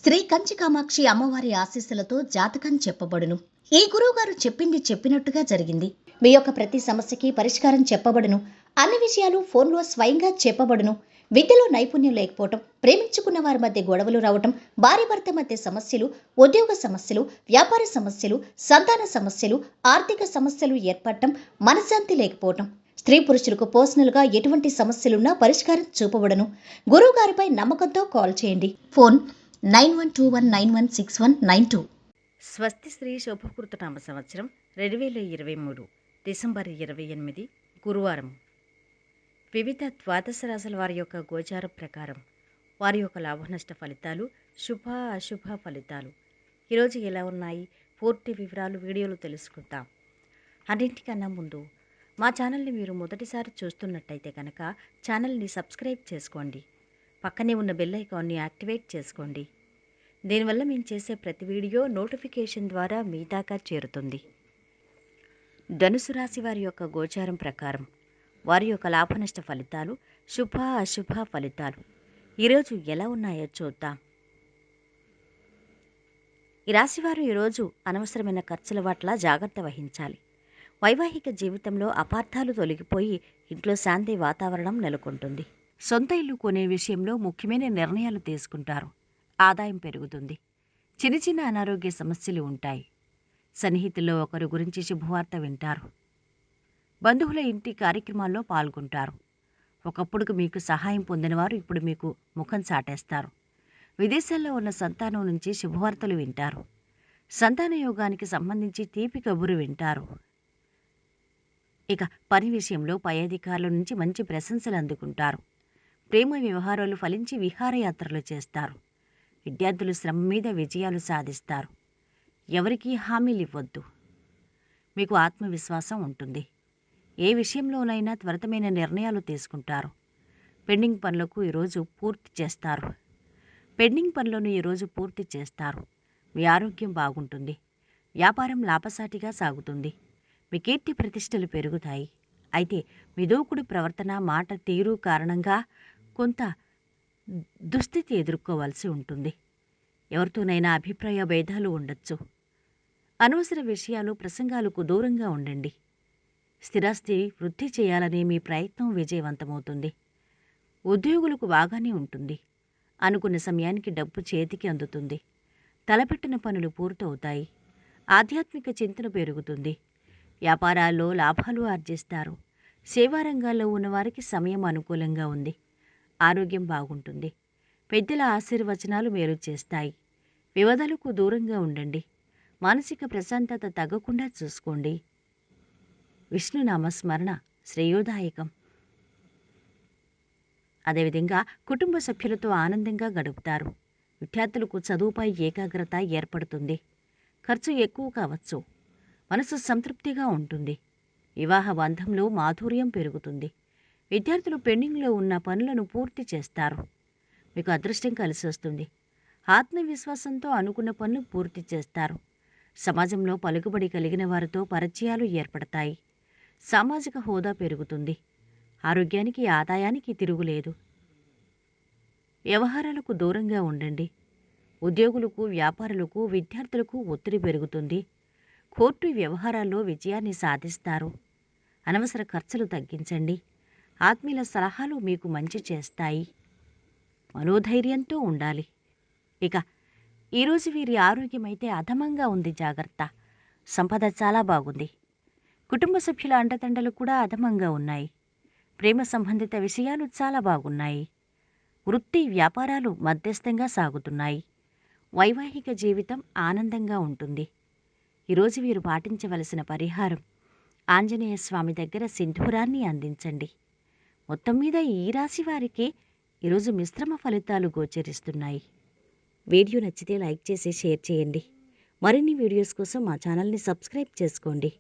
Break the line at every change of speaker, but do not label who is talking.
శ్రీ కంచి కామాక్షి అమ్మవారి ఆశీస్సులతో జాతకం చెప్పబడును. ఈ గురువుగారు చెప్పింది చెప్పినట్టుగా జరిగింది. మీ యొక్క ప్రతి సమస్యకి పరిష్కారం చెప్పబడును. అన్ని విషయాలు ఫోన్లో స్వయంగా చెప్పబడును. విద్యలో నైపుణ్యం లేకపోవటం, ప్రేమించుకున్న వారి మధ్య గొడవలు రావటం, భార్యాభర్త మధ్య సమస్యలు, ఉద్యోగ సమస్యలు, వ్యాపార సమస్యలు, సంతాన సమస్యలు, ఆర్థిక సమస్యలు ఏర్పడటం, మనశ్శాంతి లేకపోవటం, స్త్రీ పురుషులకు పర్సనల్గా ఎటువంటి సమస్యలున్నా పరిష్కారం చూపబడును. గురువుగారిపై నమ్మకంతో కాల్ చేయండి. ఫోన్ 9121916192.
స్వస్తి శ్రీ శోభకృతనామ సంవత్సరం 2023 డిసెంబర్ 28 గురువారం. వివిధ ద్వాదశ రాశుల వారి యొక్క గోచార ప్రకారం వారి యొక్క లాభనష్ట ఫలితాలు, శుభ అశుభ ఫలితాలు ఈరోజు ఎలా ఉన్నాయి, పూర్తి వివరాలు వీడియోలో తెలుసుకుందాం. అన్నింటికన్నా ముందు మా ఛానల్ని మీరు మొదటిసారి చూస్తున్నట్టయితే కనుక ఛానల్ని సబ్స్క్రైబ్ చేసుకోండి. పక్కనే ఉన్న బెల్ ఐకాన్ని యాక్టివేట్ చేసుకోండి. దీనివల్ల మేము చేసే ప్రతి వీడియో నోటిఫికేషన్ ద్వారా మీ దాకా చేరుతుంది. ధనుసు రాశి వారి యొక్క గోచారం ప్రకారం వారి యొక్క లాభనష్ట ఫలితాలు, శుభ అశుభ ఫలితాలు ఈరోజు ఎలా ఉన్నాయో చూద్దాం. ఈ రాశివారు ఈరోజు అనవసరమైన ఖర్చుల పట్ల జాగ్రత్త వహించాలి. వైవాహిక జీవితంలో అపార్థాలు తొలగిపోయి ఇంట్లో శాంతి వాతావరణం నెలకొంటుంది. సొంత ఇల్లు కొనే విషయంలో ముఖ్యమైన నిర్ణయాలు తీసుకుంటారు. ఆదాయం పెరుగుతుంది. చిన్న చిన్న అనారోగ్య సమస్యలు ఉంటాయి. సన్నిహితుల్లో ఒకరి గురించి శుభవార్త వింటారు. బంధువుల ఇంటి కార్యక్రమాల్లో పాల్గొంటారు. ఒకప్పుడు మీకు సహాయం పొందినవారు ఇప్పుడు మీకు ముఖం చాటేస్తారు. విదేశాల్లో ఉన్న సంతానం నుంచి శుభవార్తలు వింటారు. సంతాన యోగానికి సంబంధించి తీపి కబురు వింటారు. ఇక పని విషయంలో పై అధికారుల నుంచి మంచి ప్రశంసలు అందుకుంటారు. ప్రేమ వ్యవహారాలు ఫలించి విహారయాత్రలు చేస్తారు. విద్యార్థులు శ్రమ మీద విజయాలు సాధిస్తారు. ఎవరికీ హామీలు ఇవ్వద్దు. మీకు ఆత్మవిశ్వాసం ఉంటుంది. ఏ విషయంలోనైనా త్వరితమైన నిర్ణయాలు తీసుకుంటారు. పెండింగ్ పనులకు ఈరోజు పూర్తి చేస్తారు. మీ ఆరోగ్యం బాగుంటుంది. వ్యాపారం లాభసాటిగా సాగుతుంది. మీ కీర్తి ప్రతిష్టలు పెరుగుతాయి. అయితే మీ దూకుడు ప్రవర్తన, మాట తీరు కారణంగా కొంత దుస్థితి ఎదుర్కోవాల్సి ఉంటుంది. ఎవరితోనైనా అభిప్రాయ భేదాలు ఉండొచ్చు. అనవసర విషయాలు, ప్రసంగాలకు దూరంగా ఉండండి. స్థిరాస్తి వృద్ధి చేయాలనే మీ ప్రయత్నం విజయవంతమవుతుంది. ఉద్యోగులకు బాగానే ఉంటుంది. అనుకున్న సమయానికి డబ్బు చేతికి అందుతుంది. తలపెట్టిన పనులు పూర్తవుతాయి. ఆధ్యాత్మిక చింతన పెరుగుతుంది. వ్యాపారాల్లో లాభాలు ఆర్జిస్తారు. సేవా రంగాల్లో ఉన్నవారికి సమయం అనుకూలంగా ఉంది. ఆరోగ్యం బాగుంటుంది. పెద్దల ఆశీర్వచనాలు మేలు చేస్తాయి. వివాదాలకు దూరంగా ఉండండి. మానసిక ప్రశాంతత తగ్గకుండా చూసుకోండి. విష్ణునామస్మరణ శ్రేయోదాయకం. అదేవిధంగా కుటుంబ సభ్యులతో ఆనందంగా గడుపుతారు. విద్యార్థులకు చదువుపై ఏకాగ్రత ఏర్పడుతుంది. ఖర్చు ఎక్కువ కావచ్చు. మనసు సంతృప్తిగా ఉంటుంది. వివాహ బంధంలో మాధుర్యం పెరుగుతుంది. విద్యార్థులు పెండింగ్లో ఉన్న పనులను పూర్తి చేస్తారు. మీకు అదృష్టం కలిసి వస్తుంది. ఆత్మవిశ్వాసంతో అనుకున్న పనులు పూర్తి చేస్తారు. సమాజంలో పలుకుబడి కలిగిన వారితో పరిచయాలు ఏర్పడతాయి. సామాజిక హోదా పెరుగుతుంది. ఆరోగ్యానికి, ఆదాయానికి తిరుగులేదు. వ్యవహారాలకు దూరంగా ఉండండి. ఉద్యోగులకు, వ్యాపారులకు, విద్యార్థులకు ఒత్తిడి పెరుగుతుంది. కోర్టు వ్యవహారాల్లో విజయాన్ని సాధిస్తారు. అనవసర ఖర్చులు తగ్గించండి. ఆత్మీయుల సలహాలు మీకు మంచి చేస్తాయి. మనోధైర్యంతో ఉండాలి. ఇక ఈరోజు వీరి ఆరోగ్యం అయితే అధమంగా ఉంది, జాగ్రత్త. సంపద చాలా బాగుంది. కుటుంబ సభ్యుల అండదండలు కూడా అధమంగా ఉన్నాయి. ప్రేమ సంబంధిత విషయాలు చాలా బాగున్నాయి. వృత్తి, వ్యాపారాలు మధ్యస్థంగా సాగుతున్నాయి. వైవాహిక జీవితం ఆనందంగా ఉంటుంది. ఈరోజు వీరు పాటించవలసిన పరిహారం, ఆంజనేయ స్వామి దగ్గర సింధూరాన్ని అందించండి. మొత్తం మీద ఈ రాశి వారికి ఈరోజు మిశ్రమ ఫలితాలు గోచరిస్తున్నాయి. వీడియో నచ్చితే లైక్ చేసి షేర్ చేయండి. మరిన్ని వీడియోస్ కోసం మా ఛానల్ని సబ్స్క్రైబ్ చేసుకోండి.